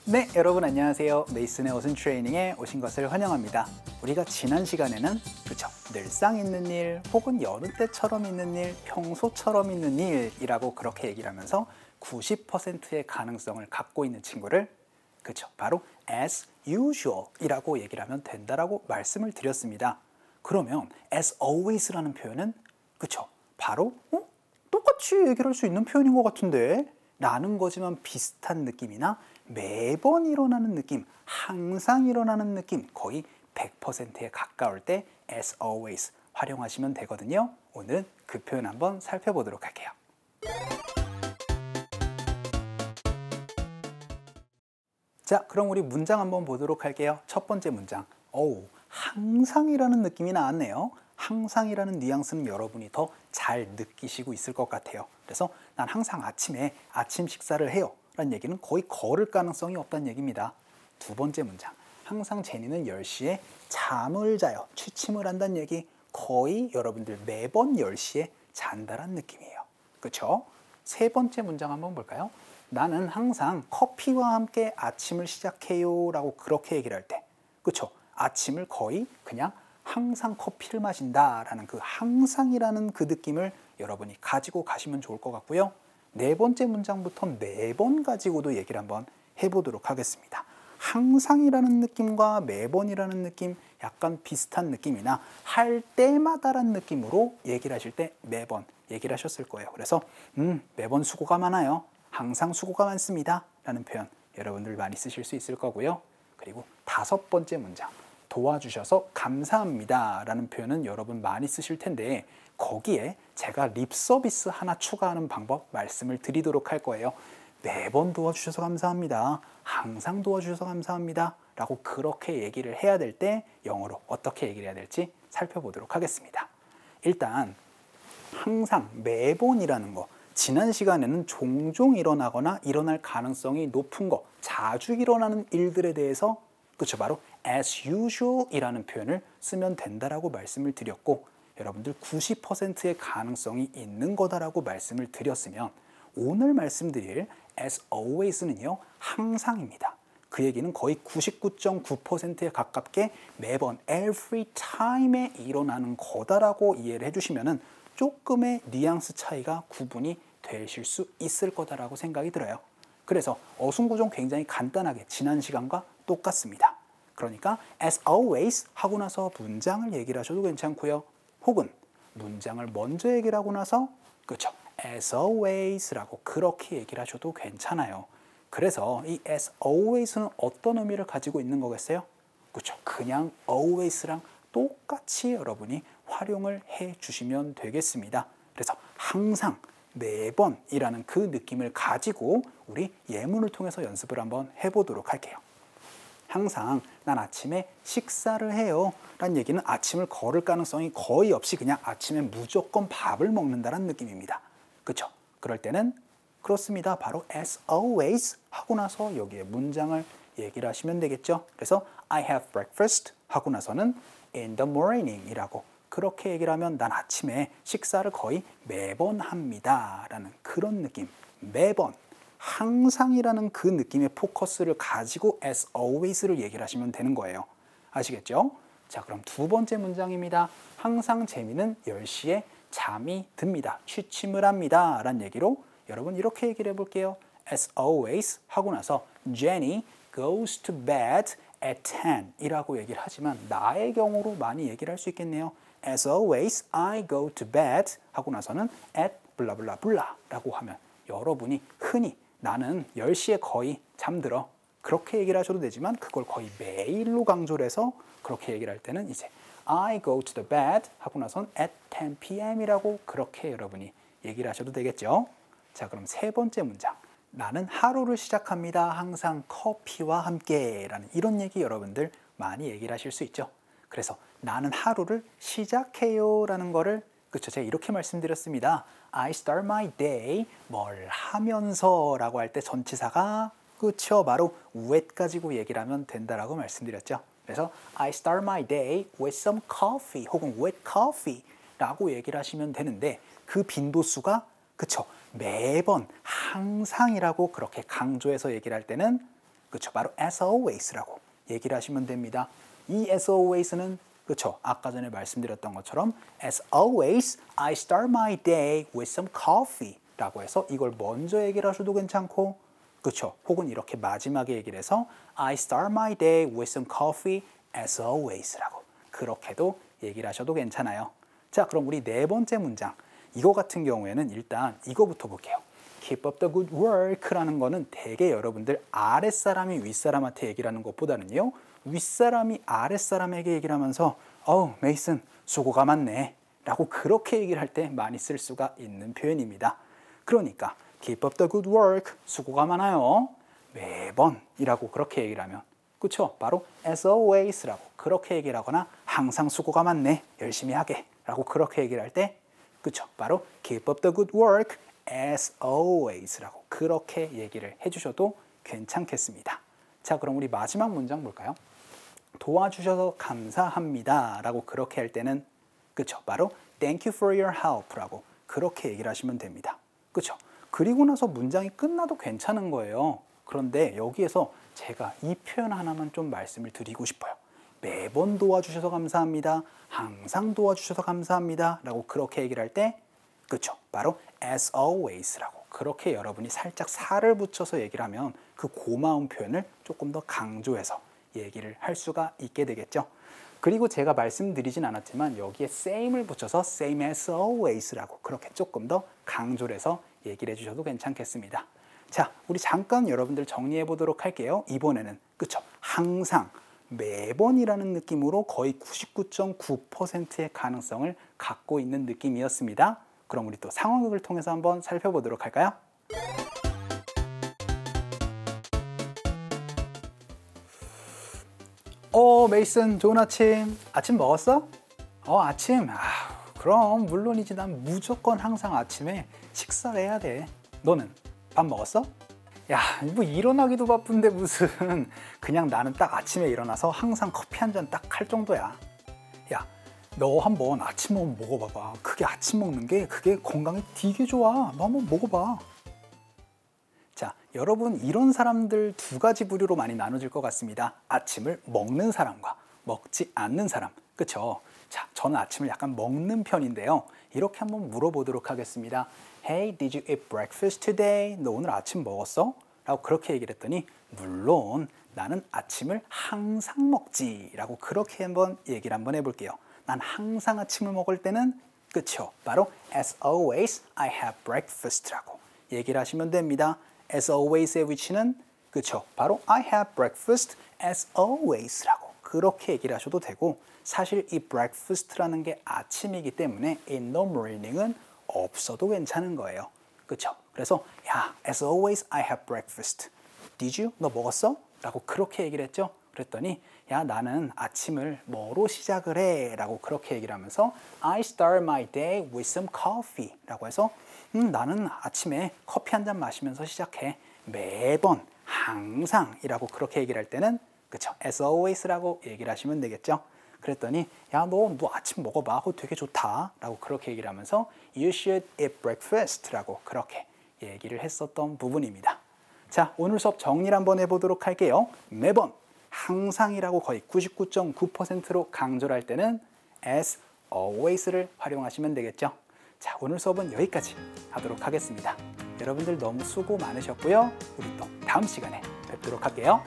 네, 여러분 안녕하세요. 메이슨의 어순 트레이닝에 오신 것을 환영합니다. 우리가 지난 시간에는 그쵸, 늘상 있는 일 혹은 여느 때처럼 있는 일, 평소처럼 있는 일이라고 그렇게 얘기를 하면서 90%의 가능성을 갖고 있는 친구를 그쵸, 바로 as usual 이라고 얘기를 하면 된다라고 말씀을 드렸습니다. 그러면 as always라는 표현은 그쵸, 바로 똑같이 얘기를 할 수 있는 표현인 것 같은데 라는 거지만 비슷한 느낌이나 매번 일어나는 느낌, 항상 일어나는 느낌, 거의 100%에 가까울 때 as always 활용하시면 되거든요. 오늘은 그 표현 한번 살펴보도록 할게요. 자, 그럼 우리 문장 한번 보도록 할게요. 첫 번째 문장. 항상이라는 느낌이 나왔네요. 항상이라는 뉘앙스는 여러분이 더 잘 느끼시고 있을 것 같아요. 그래서 난 항상 아침에 아침 식사를 해요 라는 얘기는 거의 걸을 가능성이 없다는 얘기입니다. 두 번째 문장. 항상 제니는 10시에 잠을 자요. 취침을 한다는 얘기, 거의 여러분들 매번 10시에 잔다란 느낌이에요. 그렇죠? 세 번째 문장 한번 볼까요? 나는 항상 커피와 함께 아침을 시작해요 라고 그렇게 얘기를 할 때, 그렇죠? 아침을 거의 그냥 항상 커피를 마신다라는 그 항상이라는 그 느낌을 여러분이 가지고 가시면 좋을 것 같고요. 네 번째 문장부터 매번 가지고도 얘기를 한번 해보도록 하겠습니다. 항상이라는 느낌과 매번이라는 느낌 약간 비슷한 느낌이나 할 때마다라는 느낌으로 얘기를 하실 때 매번 얘기를 하셨을 거예요. 그래서 매번 수고가 많아요. 항상 수고가 많습니다 라는 표현 여러분들 많이 쓰실 수 있을 거고요. 그리고 다섯 번째 문장. 도와주셔서 감사합니다 라는 표현은 여러분 많이 쓰실 텐데 거기에 제가 립 서비스 하나 추가하는 방법 말씀을 드리도록 할 거예요. 매번 도와주셔서 감사합니다. 항상 도와주셔서 감사합니다 라고 그렇게 얘기를 해야 될 때 영어로 어떻게 얘기를 해야 될지 살펴보도록 하겠습니다. 일단 항상 매번이라는 거 지난 시간에는 종종 일어나거나 일어날 가능성이 높은 거 자주 일어나는 일들에 대해서 그쵸, 바로 as usual 이라는 표현을 쓰면 된다라고 말씀을 드렸고 여러분들 90%의 가능성이 있는 거다라고 말씀을 드렸으면 오늘 말씀드릴 as always는요 항상입니다. 그 얘기는 거의 99.9%에 가깝게 매번 every time에 일어나는 거다라고 이해를 해주시면 조금의 뉘앙스 차이가 구분이 되실 수 있을 거다라고 생각이 들어요. 그래서 어순구조 굉장히 간단하게 지난 시간과 똑같습니다. 그러니까 as always 하고 나서 문장을 얘기를 하셔도 괜찮고요. 혹은 문장을 먼저 얘기를 하고 나서 그렇죠. as always라고 그렇게 얘기를 하셔도 괜찮아요. 그래서 이 as always는 어떤 의미를 가지고 있는 거겠어요? 그렇죠. 그냥 always랑 똑같이 여러분이 활용을 해 주시면 되겠습니다. 그래서 항상 매번이라는 그 느낌을 가지고 우리 예문을 통해서 연습을 한번 해보도록 할게요. 항상 난 아침에 식사를 해요 라는 얘기는 아침을 걸을 가능성이 거의 없이 그냥 아침에 무조건 밥을 먹는다는 느낌입니다. 그렇죠? 그럴 때는 그렇습니다. 바로 as always 하고 나서 여기에 문장을 얘기를 하시면 되겠죠. 그래서 I have breakfast 하고 나서는 in the morning 이라고 그렇게 얘기를 하면 난 아침에 식사를 거의 매번 합니다 라는 그런 느낌. 매번 항상이라는 그 느낌의 포커스를 가지고 as always를 얘기를 하시면 되는 거예요. 아시겠죠? 자, 그럼 두 번째 문장입니다. 항상 재미는 10시에 잠이 듭니다. 취침을 합니다 라는 얘기로 여러분 이렇게 얘기를 해볼게요. As always 하고 나서 Jenny goes to bed at 10 이라고 얘기를 하지만 나의 경우로 많이 얘기를 할 수 있겠네요. As always I go to bed 하고 나서는 at 블라블라블라 라고 하면 여러분이 흔히 나는 10시에 거의 잠들어 그렇게 얘기를 하셔도 되지만 그걸 거의 매일로 강조를 해서 그렇게 얘기를 할 때는 이제 I go to the bed 하고 나선 at 10 p.m. 이라고 그렇게 여러분이 얘기를 하셔도 되겠죠. 자, 그럼 세 번째 문장. 나는 하루를 시작합니다. 항상 커피와 함께 라는 이런 얘기 여러분들 많이 얘기를 하실 수 있죠. 그래서 나는 하루를 시작해요 라는 거를 그렇죠. 제가 이렇게 말씀드렸습니다. I start my day 뭘 하면서 라고 할 때 전치사가 그렇죠. 바로 with 가지고 얘기를 하면 된다라고 말씀드렸죠. 그래서 I start my day with some coffee 혹은 with coffee 라고 얘기를 하시면 되는데 그 빈도수가 그쵸 매번 항상이라고 그렇게 강조해서 얘기를 할 때는 그쵸? 바로 as always라고 얘기를 하시면 됩니다. 이 as always는 그쵸? 아까 전에 말씀드렸던 것처럼 as always, I start my day with some coffee 라고 해서 이걸 먼저 얘기를 하셔도 괜찮고 그쵸? 혹은 이렇게 마지막에 얘기를 해서 I start my day with some coffee as always 라고 그렇게도 얘기를 하셔도 괜찮아요. 자, 그럼 우리 네 번째 문장 이거 같은 경우에는 일단 이거부터 볼게요. Keep up the good work라는 거는 대개 여러분들 아랫사람이 윗사람한테 얘기를 하는 것보다는요. 윗사람이 아랫사람에게 얘기를 하면서 메이슨 수고가 많네 라고 그렇게 얘기를 할 때 많이 쓸 수가 있는 표현입니다. 그러니까 Keep up the good work, 수고가 많아요. 매번 이라고 그렇게 얘기를 하면 그쵸? 바로 as always라고 그렇게 얘기를 하거나 항상 수고가 많네, 열심히 하게 라고 그렇게 얘기를 할 때 그쵸? 바로 keep up the good work as always라고 그렇게 얘기를 해주셔도 괜찮겠습니다. 자, 그럼 우리 마지막 문장 볼까요? 도와주셔서 감사합니다 라고 그렇게 할 때는 그쵸? 바로 thank you for your help 라고 그렇게 얘기를 하시면 됩니다. 그쵸? 그리고 나서 문장이 끝나도 괜찮은 거예요. 그런데 여기에서 제가 이 표현 하나만 좀 말씀을 드리고 싶어요. 매번 도와주셔서 감사합니다. 항상 도와주셔서 감사합니다. 라고 그렇게 얘기를 할 때 그쵸? 바로 as always라고 그렇게 여러분이 살짝 살을 붙여서 얘기를 하면 그 고마운 표현을 조금 더 강조해서 얘기를 할 수가 있게 되겠죠. 그리고 제가 말씀드리진 않았지만 여기에 same을 붙여서 same as always라고 그렇게 조금 더 강조를 해서 얘기를 해주셔도 괜찮겠습니다. 자, 우리 잠깐 여러분들 정리해 보도록 할게요. 이번에는 그쵸? 항상 매번이라는 느낌으로 거의 99.9%의 가능성을 갖고 있는 느낌이었습니다. 그럼 우리 또 상황극을 통해서 한번 살펴보도록 할까요? 메이슨 좋은 아침. 아침 먹었어? 아침? 그럼 물론이지. 난 무조건 항상 아침에 식사를 해야 돼. 너는 밥 먹었어? 야, 뭐 일어나기도 바쁜데 무슨 그냥 나는 딱 아침에 일어나서 항상 커피 한 잔 딱 할 정도야. 야, 너 한번 아침 한번 먹어봐봐. 그게 아침 먹는 게 그게 건강에 되게 좋아. 너 한번 먹어봐. 자, 여러분 이런 사람들 두 가지 부류로 많이 나눠질 것 같습니다. 아침을 먹는 사람과 먹지 않는 사람. 그쵸? 자, 저는 아침을 약간 먹는 편인데요. 이렇게 한번 물어보도록 하겠습니다. Hey, did you eat breakfast today? 너 오늘 아침 먹었어? 라고 그렇게 얘기를 했더니 물론 나는 아침을 항상 먹지 라고 그렇게 한번 얘기를 한번 해볼게요. 난 항상 아침을 먹을 때는 그쵸? 바로 as always I have breakfast 라고 얘기를 하시면 됩니다. as always의 위치는 그쵸? 바로 I have breakfast as always 라고 그렇게 얘기를 하셔도 되고 사실 이 breakfast라는 게 아침이기 때문에 in the morning은 없어도 괜찮은 거예요. 그쵸? 그래서 야, as always I have breakfast. Did you? 너 먹었어? 라고 그렇게 얘기를 했죠. 그랬더니 야, 나는 아침을 뭐로 시작을 해? 라고 그렇게 얘기를 하면서 I start my day with some coffee 라고 해서 나는 아침에 커피 한 잔 마시면서 시작해. 매번, 항상 이라고 그렇게 얘기를 할 때는 그쵸? as always라고 얘기를 하시면 되겠죠. 그랬더니 야, 너 아침 먹어봐. 그거 되게 좋다. 라고 그렇게 얘기를 하면서 You should eat breakfast 라고 그렇게 얘기를 했었던 부분입니다. 자, 오늘 수업 정리를 한번 해보도록 할게요. 매번, 항상이라고 거의 99.9%로 강조를 할 때는 as always를 활용하시면 되겠죠. 자, 오늘 수업은 여기까지 하도록 하겠습니다. 여러분들 너무 수고 많으셨고요. 우리 또 다음 시간에 뵙도록 할게요.